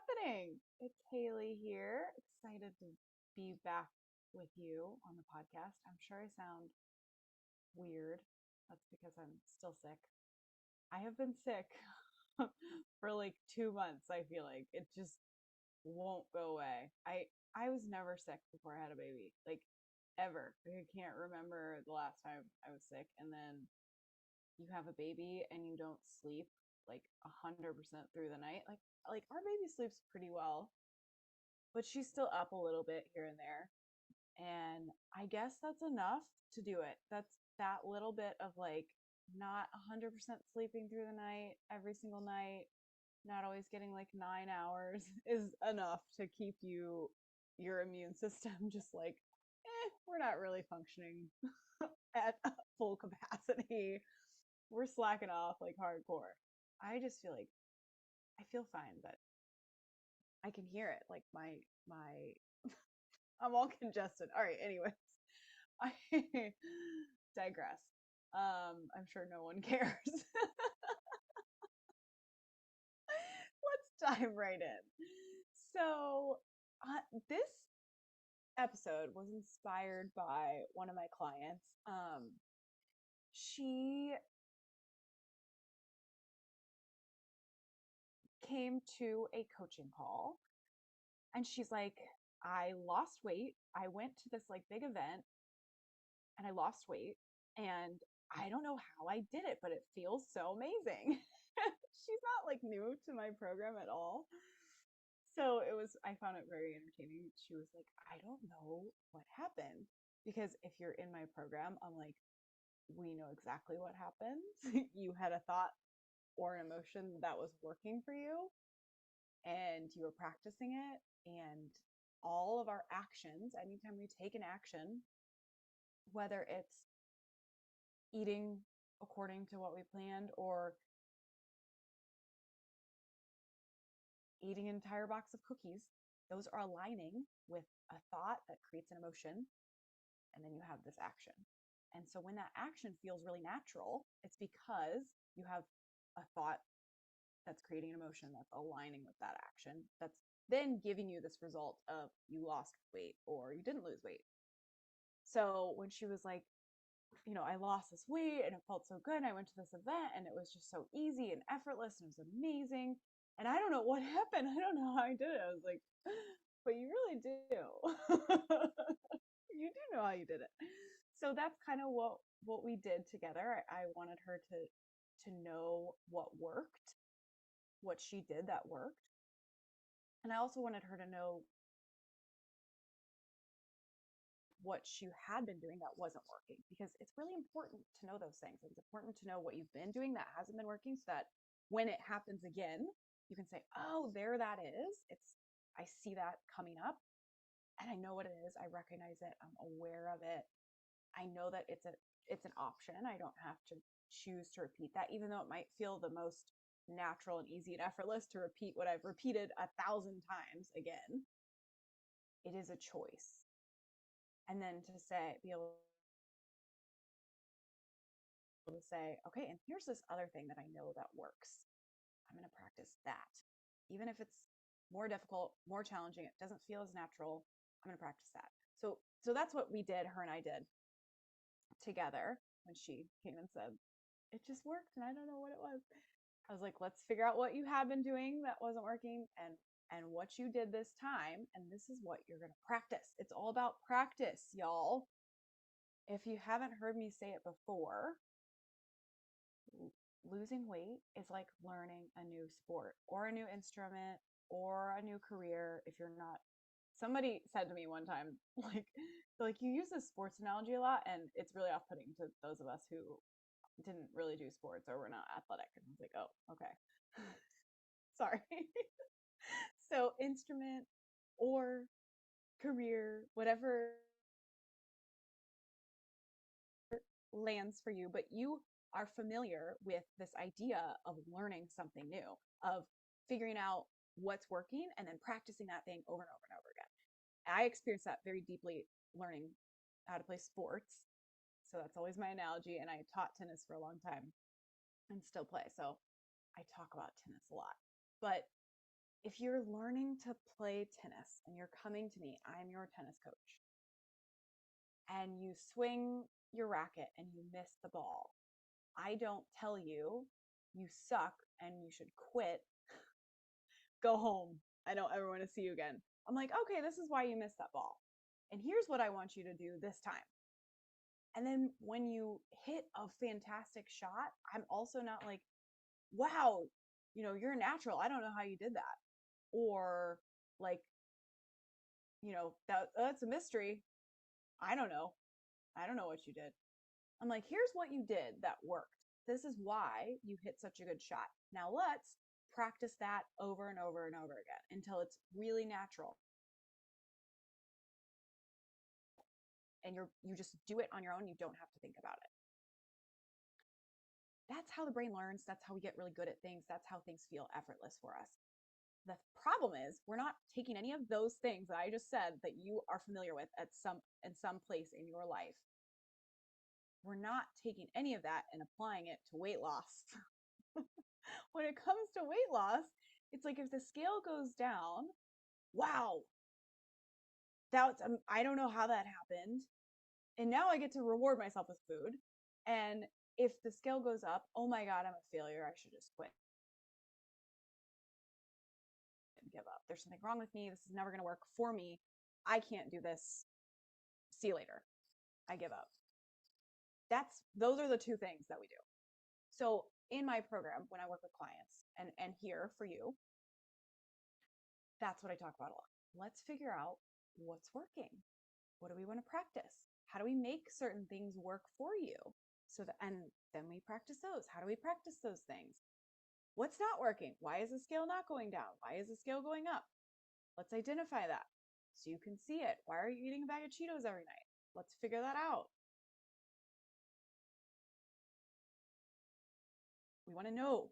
happening? It's Hayley here. Excited to be back with you on the podcast. I'm sure I sound weird. That's because I'm still sick. I have been sick for like 2 months, I feel like. It just won't go away. I was never sick before I had a baby. Like ever. I can't remember the last time I was sick. And then you have a baby and you don't sleep like 100% through the night. Like our baby sleeps pretty well, but she's still up a little bit here and there. And I guess that's enough to do it. That's that little bit of like not 100% sleeping through the night every single night, not always getting like 9 hours is enough to keep your immune system just like, we're not really functioning at full capacity. We're slacking off like hardcore. I just feel like I feel fine, but I can hear it. Like my I'm all congested. All right, anyways. I digress. I'm sure no one cares. Let's dive right in. So, this episode was inspired by one of my clients. She came to a coaching call and she's like, I lost weight. I went to this like big event and I lost weight and I don't know how I did it, but it feels so amazing. She's not like new to my program at all. So I found it very entertaining. She was like, I don't know what happened. Because if you're in my program, I'm like, we know exactly what happened. You had a thought or an emotion that was working for you and you were practicing it. And all of our actions, anytime we take an action, whether it's eating according to what we planned or eating an entire box of cookies, those are aligning with a thought that creates an emotion. And then you have this action. And so when that action feels really natural, it's because you have a thought that's creating an emotion that's aligning with that action. That's then giving you this result of you lost weight or you didn't lose weight. So when she was like, I lost this weight and it felt so good. And I went to this event and it was just so easy and effortless and it was amazing. And I don't know what happened. I don't know how I did it. I was like, but you really do. You do know how you did it. So that's kind of what we did together. I wanted her to know what worked, what she did that worked. And I also wanted her to know what she had been doing that wasn't working because it's really important to know those things. It's important to know what you've been doing that hasn't been working so that when it happens again, you can say, "Oh, there that is. I see that coming up and I know what it is. I recognize it. I'm aware of it. I know that it's an option. I don't have to choose to repeat that, even though it might feel the most natural and easy and effortless to repeat what I've repeated 1,000 times again. It is a choice. And then be able to say, okay, and here's this other thing that I know that works. I'm going to practice that. Even if it's more difficult, more challenging, it doesn't feel as natural, I'm going to practice that. So that's what we did, her and I did together when she came and said, it just worked and I don't know what it was. I was like, let's figure out what you have been doing that wasn't working and what you did this time. And this is what you're going to practice. It's all about practice, y'all. If you haven't heard me say it before, losing weight is like learning a new sport or a new instrument or a new career. If you're not, somebody said to me one time, like you use this sports analogy a lot and it's really off-putting to those of us who didn't really do sports or were not athletic. And I was like, oh, okay. Sorry. So instrument or career, whatever lands for you, but you are familiar with this idea of learning something new, of figuring out what's working and then practicing that thing over and over and over again. I experienced that very deeply learning how to play sports. So that's always my analogy. And I taught tennis for a long time and still play. So I talk about tennis a lot. But if you're learning to play tennis and you're coming to me, I'm your tennis coach, and you swing your racket and you miss the ball, I don't tell you you suck and you should quit, go home, I don't ever want to see you again. I'm like, okay, this is why you missed that ball. And here's what I want you to do this time. And then when you hit a fantastic shot, I'm also not like, wow, you're a natural. I don't know how you did that. Or like, that's a mystery. I don't know. I don't know what you did. I'm like, here's what you did that worked. This is why you hit such a good shot. Now let's practice that over and over and over again until it's really natural. And you just do it on your own. You don't have to think about it. That's how the brain learns. That's how we get really good at things. That's how things feel effortless for us. The problem is we're not taking any of those things that I just said that you are familiar with in some place in your life. We're not taking any of that and applying it to weight loss. When it comes to weight loss, it's like if the scale goes down, wow, I don't know how that happened. And now I get to reward myself with food. And if the scale goes up, oh my God, I'm a failure. I should just quit and give up. There's something wrong with me. This is never going to work for me. I can't do this. See you later. I give up. Those are the two things that we do. So in my program, when I work with clients and here for you, that's what I talk about a lot. Let's figure out what's working. What do we want to practice? How do we make certain things work for you? And then we practice those. How do we practice those things? What's not working? Why is the scale not going down? Why is the scale going up? Let's identify that so you can see it. Why are you eating a bag of Cheetos every night? Let's figure that out. We want to know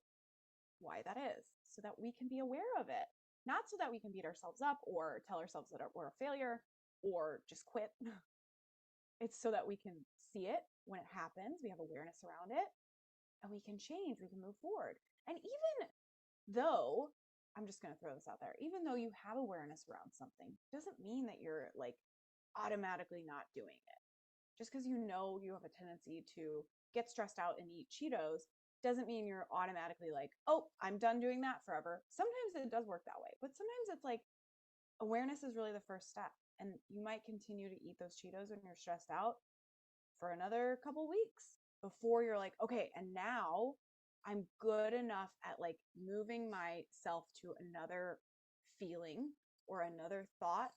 why that is so that we can be aware of it. Not so that we can beat ourselves up or tell ourselves that we're a failure or just quit. It's so that we can see it when it happens. We have awareness around it and we can change, we can move forward. And even though, I'm just going to throw this out there, even though you have awareness around something, doesn't mean that you're like automatically not doing it. Just because you know you have a tendency to get stressed out and eat Cheetos doesn't mean you're automatically like, oh, I'm done doing that forever. Sometimes it does work that way, but sometimes it's like awareness is really the first step. And you might continue to eat those Cheetos when you're stressed out for another couple weeks before you're like, okay, and now I'm good enough at like moving myself to another feeling or another thought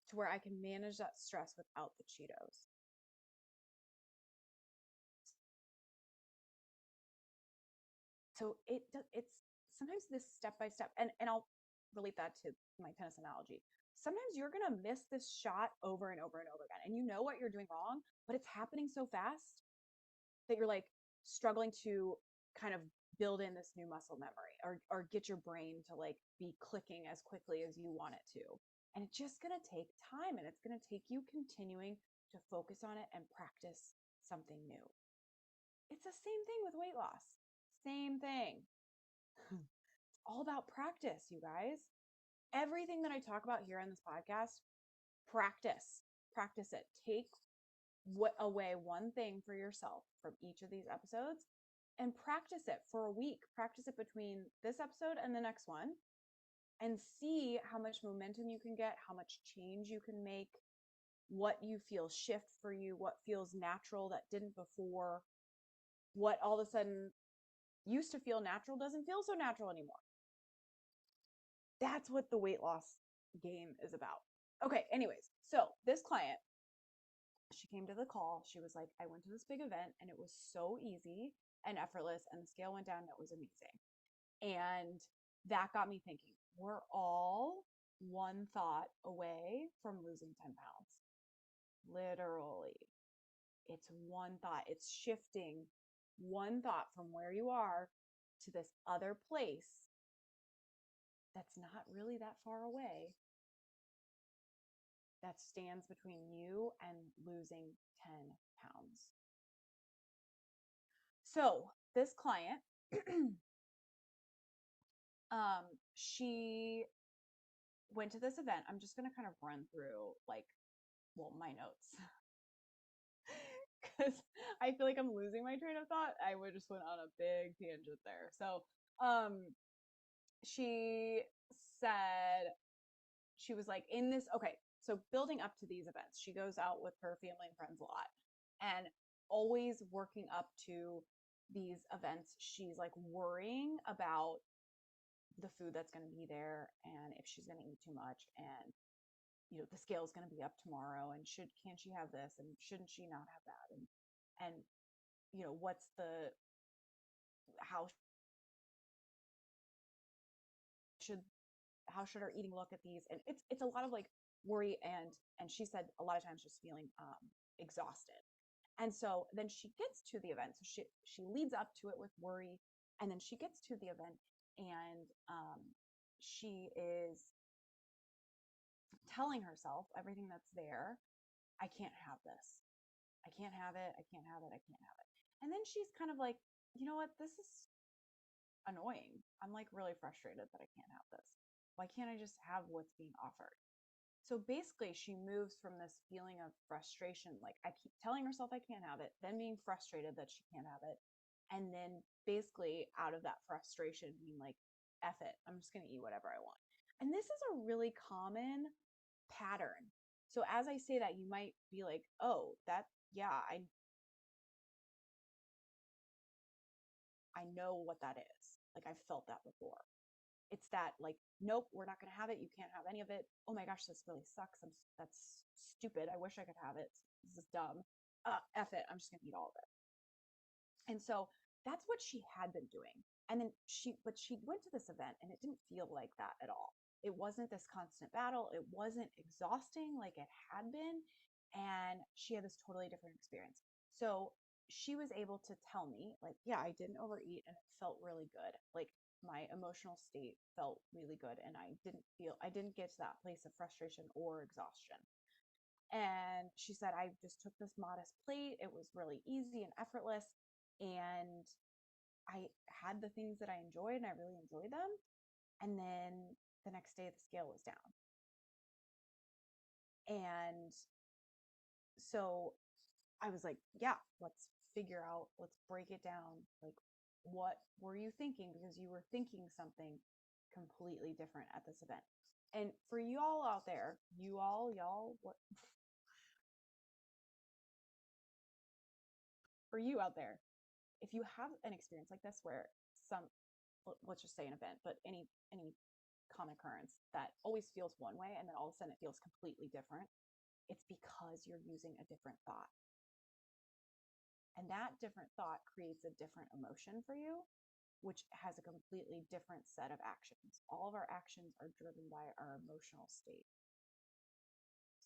to where I can manage that stress without the Cheetos. So it's sometimes this step by step, and I'll relate that to my tennis analogy. Sometimes you're gonna miss this shot over and over and over again, and you know what you're doing wrong, but it's happening so fast that you're like struggling to kind of build in this new muscle memory or get your brain to like be clicking as quickly as you want it to. And it's just going to take time, and it's going to take you continuing to focus on it and practice something new. It's the same thing with weight loss. Same thing. It's all about practice, you guys. Everything that I talk about here on this podcast, practice. Practice it. Take away one thing for yourself from each of these episodes and practice it for a week. Practice it between this episode and the next one and see how much momentum you can get, how much change you can make, what you feel shift for you, what feels natural that didn't before, what all of a sudden used to feel natural doesn't feel so natural anymore. That's what the weight loss game is about. Okay, anyways, so this client, she came to the call. She was like, I went to this big event and it was so easy and effortless, and the scale went down and it was amazing. And that got me thinking, we're all one thought away from losing 10 pounds. Literally. It's one thought. It's shifting one thought from where you are to this other place that's not really that far away, that stands between you and losing 10 pounds. So this client She went to this event. I'm just going to kind of run through like, well, my notes because I feel like I'm losing my train of thought. I would just went on a big tangent there. So, she said she was like in this, okay, so building up to these events, she goes out with her family and friends a lot, and always working up to these events, she's like worrying about the food that's going to be there and if she's going to eat too much, and the scale is going to be up tomorrow, and can she have this and shouldn't she not have that, and what's the how should how should our eating look at these, and it's a lot of like worry, and she said a lot of times just feeling exhausted. And so then she gets to the event, so she leads up to it with worry, and then she gets to the event, and she is telling herself everything that's there. I can't have this. I can't have it. I can't have it. I can't have it. And then she's kind of like, you know what? This is annoying. I'm like really frustrated that I can't have this. Why can't I just have what's being offered? So basically, she moves from this feeling of frustration, like I keep telling herself I can't have it, then being frustrated that she can't have it, and then basically out of that frustration being like, F it, I'm just going to eat whatever I want. And this is a really common pattern. So as I say that, you might be like, oh, that, yeah, I know what that is. Like I've felt that before. It's that like, nope, we're not going to have it. You can't have any of it. Oh my gosh, this really sucks. That's stupid. I wish I could have it. This is dumb. F it. I'm just going to eat all of it. And so that's what she had been doing. And then but she went to this event and it didn't feel like that at all. It wasn't this constant battle. It wasn't exhausting like it had been. And she had this totally different experience. So she was able to tell me, like, yeah, I didn't overeat and it felt really good. Like my emotional state felt really good. And I didn't get to that place of frustration or exhaustion. And she said, I just took this modest plate. It was really easy and effortless. And I had the things that I enjoyed and I really enjoyed them. And then the next day, the scale was down. And so I was like, yeah, let's break it down. Like, what were you thinking? Because you were thinking something completely different at this event. And for you all out there, y'all, what for you out there, if you have an experience like this where some, let's just say an event, but any common occurrence that always feels one way and then all of a sudden it feels completely different, it's because you're using a different thought. And that different thought creates a different emotion for you, which has a completely different set of actions. All of our actions are driven by our emotional state.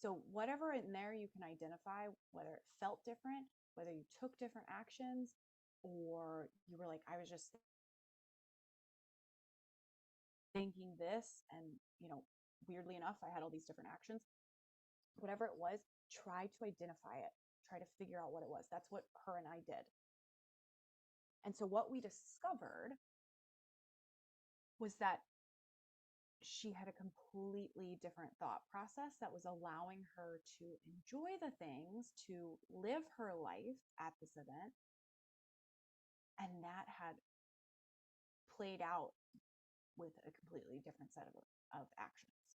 So whatever in there you can identify, whether it felt different, whether you took different actions, or you were like, I was just thinking this, and weirdly enough, I had all these different actions. Whatever it was, try to identify it, try to figure out what it was. That's what her and I did. And so what we discovered was that she had a completely different thought process that was allowing her to enjoy the things, to live her life at this event. And that had played out with a completely different set of actions.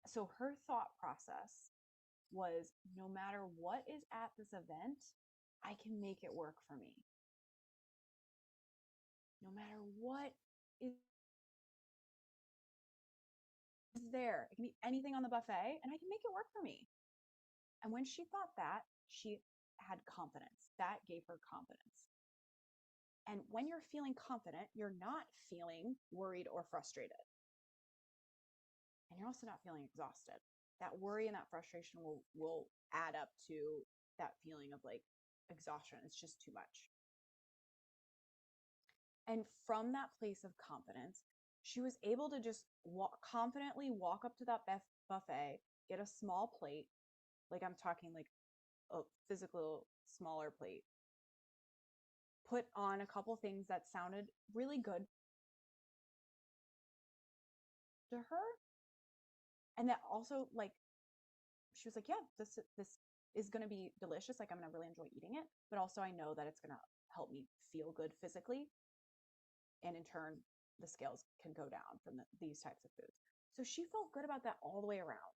So her thought process was, no matter what is at this event, I can make it work for me. No matter what is there, it can be anything on the buffet and I can make it work for me. And when she thought that, she had confidence. That gave her confidence. And when you're feeling confident, you're not feeling worried or frustrated. And you're also not feeling exhausted. That worry and that frustration will add up to that feeling of like exhaustion. It's just too much. And from that place of confidence, she was able to just confidently walk up to that buffet, get a small plate, like I'm talking like a physical smaller plate, put on a couple things that sounded really good to her. And that also, like, she was like, yeah, this is going to be delicious. Like, I'm going to really enjoy eating it, but also I know that it's going to help me feel good physically, and in turn the scales can go down from these types of foods. So she felt good about that all the way around.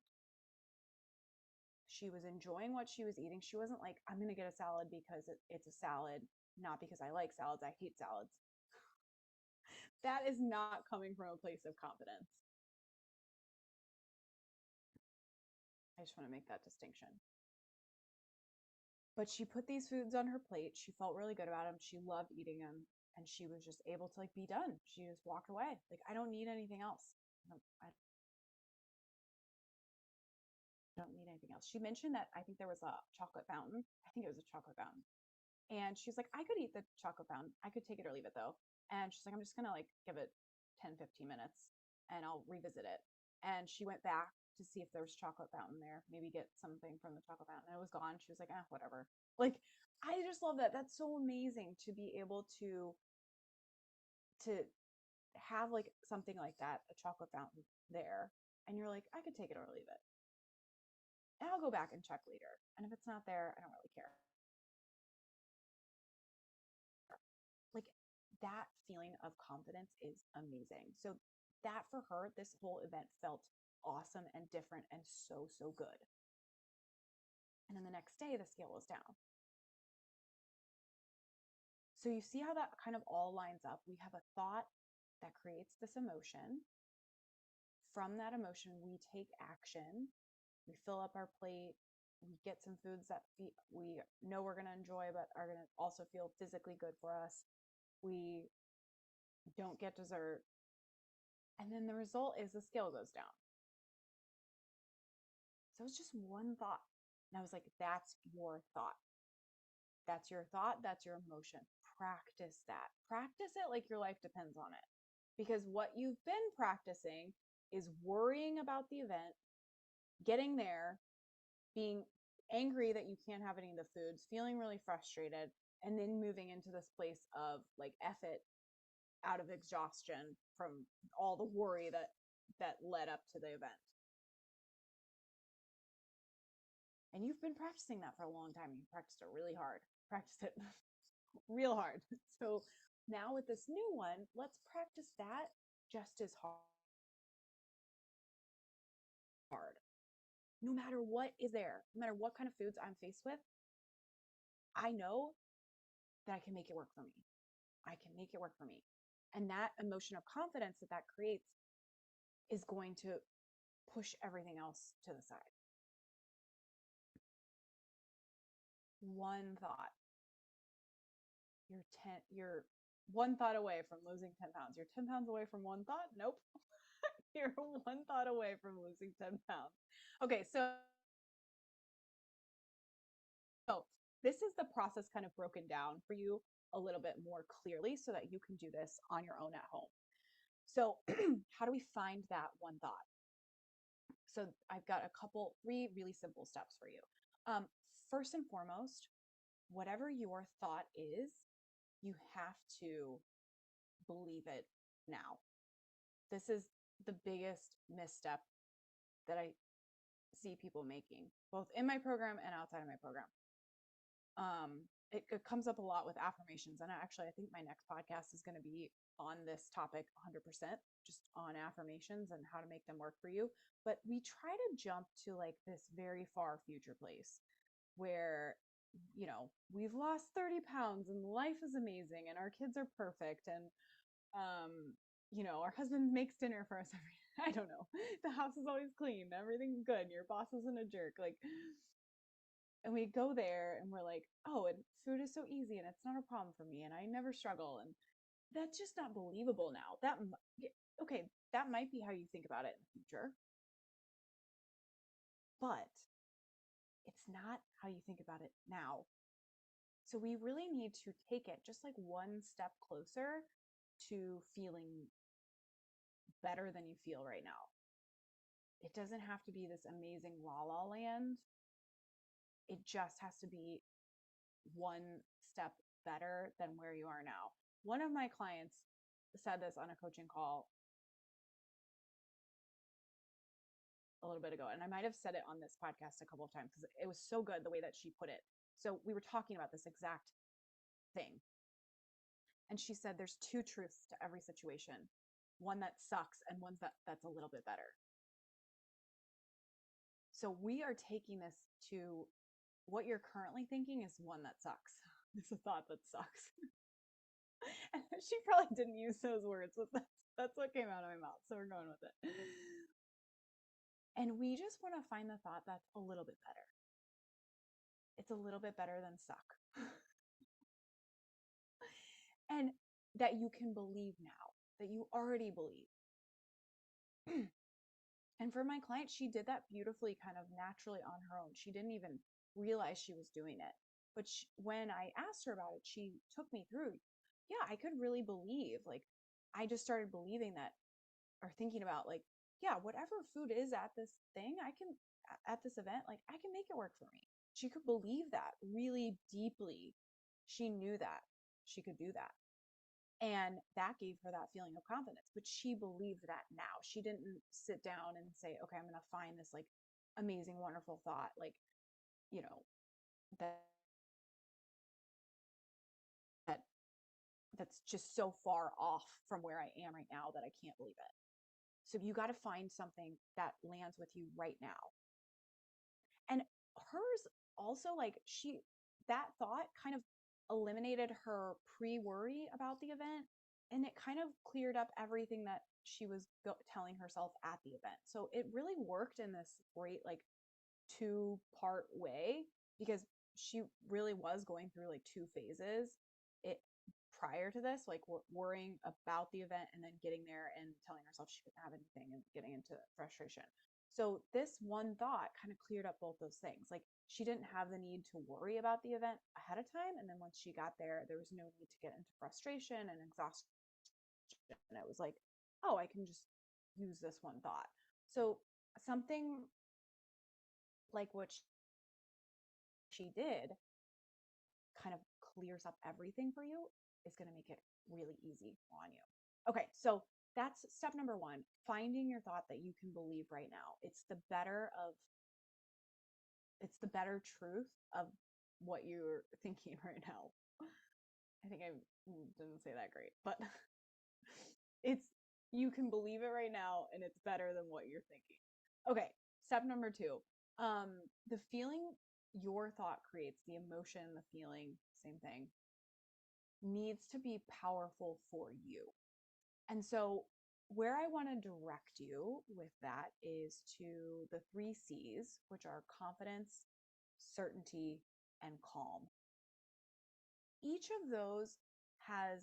She was enjoying what she was eating. She wasn't like, I'm going to get a salad because it's a salad, not because I like salads. I hate salads. That is not coming from a place of confidence. I just want to make that distinction. But she put these foods on her plate. She felt really good about them. She loved eating them. And she was just able to, like, be done. She just walked away. Like, I don't need anything else. I don't need anything else. She mentioned that I think there was a chocolate fountain. I think it was a chocolate fountain. And she's like, I could eat the chocolate fountain. I could take it or leave it though. And she's like, I'm just going to, like, give it 10, 15 minutes and I'll revisit it. And she went back to see if there was chocolate fountain there, maybe get something from the chocolate fountain. And it was gone. She was like, whatever. Like, I just love that. That's so amazing to be able to have, like, something like that, a chocolate fountain there. And you're like, I could take it or leave it. And I'll go back and check later. And if it's not there, I don't really care. Like, that feeling of confidence is amazing. So that, for her, this whole event felt awesome and different and so, so good. And then the next day, the scale was down. So you see how that kind of all lines up. We have a thought that creates this emotion. From that emotion, we take action. We fill up our plate. We get some foods that we know we're going to enjoy, but are going to also feel physically good for us. We don't get dessert. And then the result is the scale goes down. So it's just one thought. And I was like, that's your thought. That's your thought. That's your emotion. Practice that. Practice it like your life depends on it. Because what you've been practicing is worrying about the event, getting there, being angry that you can't have any of the foods, feeling really frustrated, and then moving into this place of, like, F it, out of exhaustion from all the worry that led up to the event. And you've been practicing that for a long time. You practiced it really hard. Practiced it real hard. So now with this new one, let's practice that just as hard. No matter what is there, no matter what kind of foods I'm faced with, I know that I can make it work for me. I can make it work for me. And that emotion of confidence that creates is going to push everything else to the side. One thought. You're one thought away from losing 10 pounds. You're 10 pounds away from one thought? Nope. You're one thought away from losing 10 pounds. Okay, so this is the process kind of broken down for you a little bit more clearly so that you can do this on your own at home. So how do we find that one thought? So I've got three really simple steps for you. First and foremost, whatever your thought is, you have to believe it now. This is the biggest misstep that I see people making, both in my program and outside of my program. It comes up a lot with affirmations. And actually, I think my next podcast is going to be on this topic 100%, just on affirmations and how to make them work for you. But we try to jump to, like, this very far future place where, we've lost 30 pounds and life is amazing and our kids are perfect. And, our husband makes dinner for us every I don't know. The house is always clean. Everything's good. Your boss isn't a jerk. Like, and we go there and we're like, oh, and food is so easy and it's not a problem for me and I never struggle. And that's just not believable now. Okay, that might be how you think about it in the future, but it's not how you think about it now. So we really need to take it just, like, one step closer to feeling better than you feel right now. It doesn't have to be this amazing la la land. It just has to be one step better than where you are now. One of my clients said this on a coaching call a little bit ago, and I might have said it on this podcast a couple of times because it was so good the way that she put it. So we were talking about this exact thing. And she said there's two truths to every situation. One that sucks and one that's a little bit better. So we are taking this to what you're currently thinking is one that sucks. It's a thought that sucks. And she probably didn't use those words, but that's what came out of my mouth. So we're going with it. And we just want to find the thought that's a little bit better. It's a little bit better than suck. And that you can believe now, that you already believe. And for my client, she did that beautifully, kind of naturally on her own. She didn't even realize she was doing it. But when I asked her about it, she took me through, yeah, I could really believe, like, I just started believing that, or thinking about, like, yeah, whatever food is at this thing, at this event, like, I can make it work for me. She could believe that really deeply. She knew that she could do that. And that gave her that feeling of confidence. But she believed that now. She didn't sit down and say, okay, I'm going to find this like amazing, wonderful thought, like, you know, that, that that's just so far off from where I am right now that I can't believe it. So you got to find something that lands with you right now. And hers also, like, that thought kind of eliminated her pre-worry about the event, and it kind of cleared up everything that she was telling herself at the event. So it really worked in this great, like, two-part way, because she really was going through like two phases it prior to this, like worrying about the event and then getting there and telling herself she couldn't have anything and getting into frustration. So this one thought kind of cleared up both those things. Like, she didn't have the need to worry about the event ahead of time, and then once she got there, there was no need to get into frustration and exhaustion. And it was like, oh, I can just use this one thought. So something like what she did kind of clears up everything for you is going to make it really easy on you. Okay, so that's step number one, finding your thought that you can believe right now. It's the better truth of what you're thinking right now. I think I didn't say that great, but it's, you can believe it right now and it's better than what you're thinking. Okay, step number two. The feeling your thought creates, the emotion, the feeling, same thing, needs to be powerful for you. And so, where I want to direct you with that is to the three C's, which are confidence, certainty, and calm. Each of those has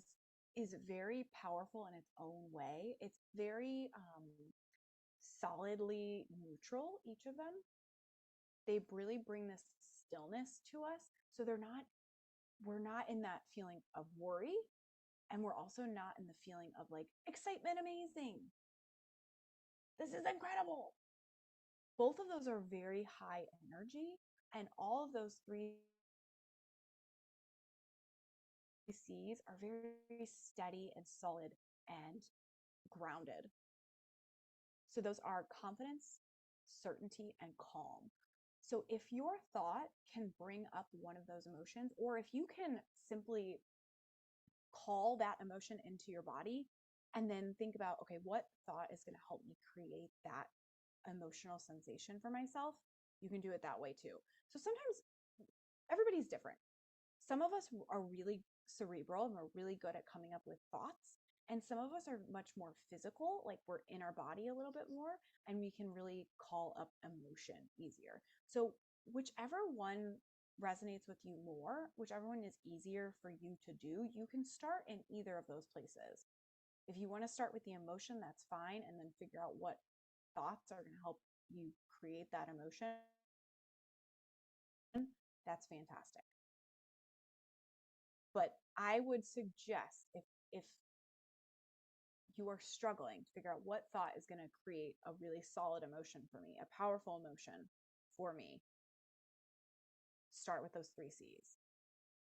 is very powerful in its own way. It's very solidly neutral, each of them. They really bring this stillness to us. So we're not in that feeling of worry, and we're also not in the feeling of like excitement, amazing, this is incredible. Both of those are very high energy, and all of those three C's are very steady and solid and grounded. So those are confidence, certainty, and calm. So if your thought can bring up one of those emotions, or if you can simply call that emotion into your body and then think about, okay, what thought is going to help me create that emotional sensation for myself, you can do it that way too. So sometimes everybody's different. Some of us are really cerebral and we're really good at coming up with thoughts. And some of us are much more physical, like we're in our body a little bit more, and we can really call up emotion easier. So, whichever one resonates with you more, whichever one is easier for you to do, you can start in either of those places. If you want to start with the emotion, that's fine, and then figure out what thoughts are going to help you create that emotion. That's fantastic. But I would suggest, if you are struggling to figure out what thought is going to create a really solid emotion for me, a powerful emotion for me, start with those three C's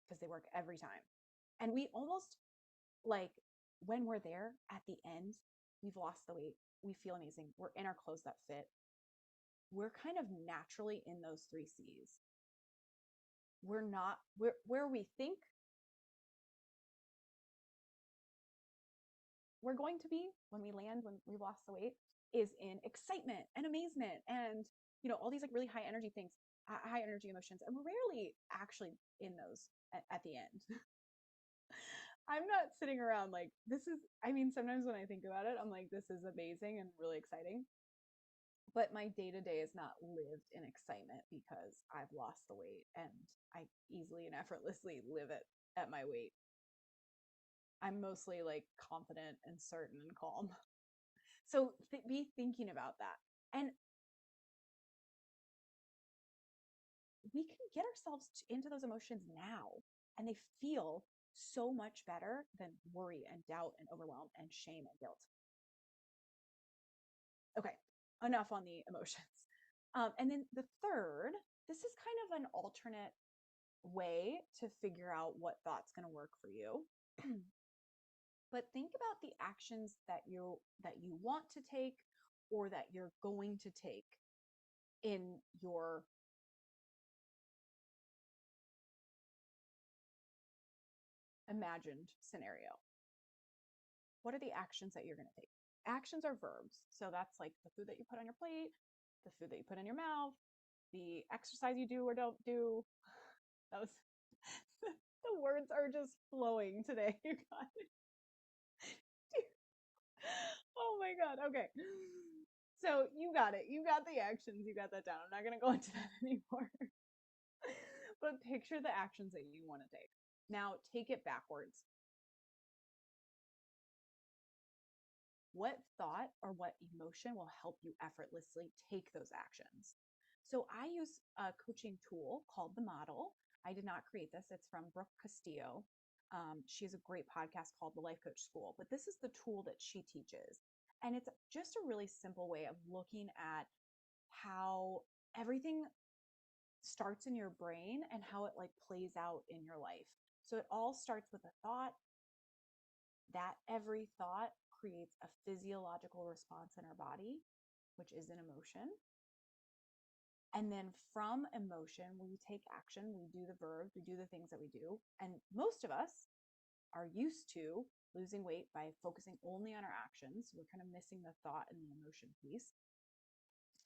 because they work every time. And we almost, like, when we're there at the end, we've lost the weight, we feel amazing, we're in our clothes that fit, we're kind of naturally in those three C's. We're not where we think we're going to be when we land, when we lost the weight, is in excitement and amazement and, you know, all these like really high energy things, high energy emotions. And we're rarely actually in those at the end. I'm not sitting around like, this is, I mean, sometimes when I think about it, I'm like, this is amazing and really exciting. But my day to day is not lived in excitement because I've lost the weight and I easily and effortlessly live it at my weight. I'm mostly like confident and certain and calm. So be thinking about that. And we can get ourselves into those emotions now, and they feel so much better than worry and doubt and overwhelm and shame and guilt. Okay, enough on the emotions. And then the third, this is kind of an alternate way to figure out what thought's going to work for you. But think about the actions that you want to take or that you're going to take in your imagined scenario. What are the actions that you're going to take? Actions are verbs. So that's like the food that you put on your plate, the food that you put in your mouth, the exercise you do or don't do. That was the words are just flowing today, you guys. Oh my God. Okay. So you got it. You got the actions. You got that down. I'm not going to go into that anymore. But picture the actions that you want to take. Now take it backwards. What thought or what emotion will help you effortlessly take those actions? So I use a coaching tool called The Model. I did not create this. It's from Brooke Castillo. She has a great podcast called The Life Coach School, but this is the tool that she teaches. And it's just a really simple way of looking at how everything starts in your brain and how it like plays out in your life. So it all starts with a thought. That every thought creates a physiological response in our body, which is an emotion. And then from emotion, we take action, we do the verbs, we do the things that we do. And most of us are used to losing weight by focusing only on our actions. We're kind of missing the thought and the emotion piece.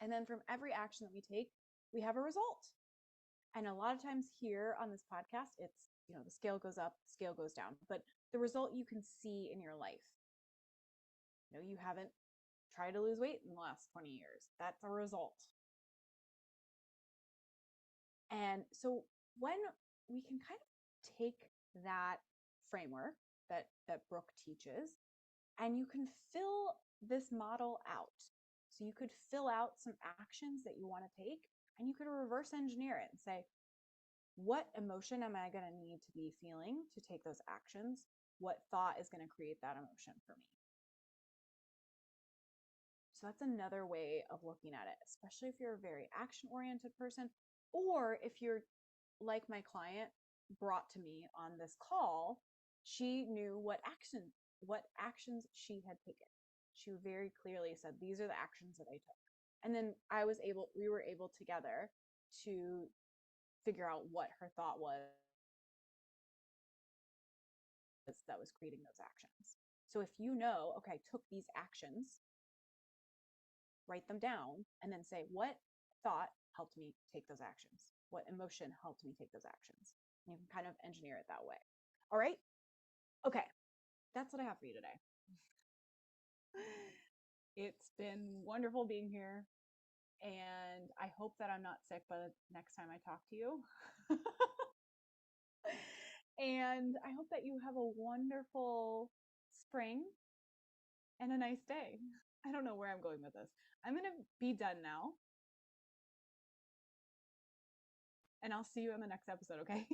And then from every action that we take, we have a result. And a lot of times here on this podcast, it's, you know, the scale goes up, the scale goes down, but the result you can see in your life. You know, you haven't tried to lose weight in the last 20 years. That's a result. And so when we can kind of take that framework that Brooke teaches, and you can fill this model out. So you could fill out some actions that you want to take, and you could reverse engineer it and say, what emotion am I going to need to be feeling to take those actions? What thought is going to create that emotion for me? So that's another way of looking at it, especially if you're a very action-oriented person, or if you're like my client brought to me on this call, she knew what actions she had taken. She very clearly said, these are the actions that I took. And then we were able together to figure out what her thought was that was creating those actions. So if you know, okay, I took these actions, write them down, and then say, what thought helped me take those actions? What emotion helped me take those actions? And you can kind of engineer it that way. All right. Okay. That's what I have for you today. It's been wonderful being here. And I hope that I'm not sick by the next time I talk to you. And I hope that you have a wonderful spring and a nice day. I don't know where I'm going with this. I'm going to be done now. And I'll see you in the next episode, okay?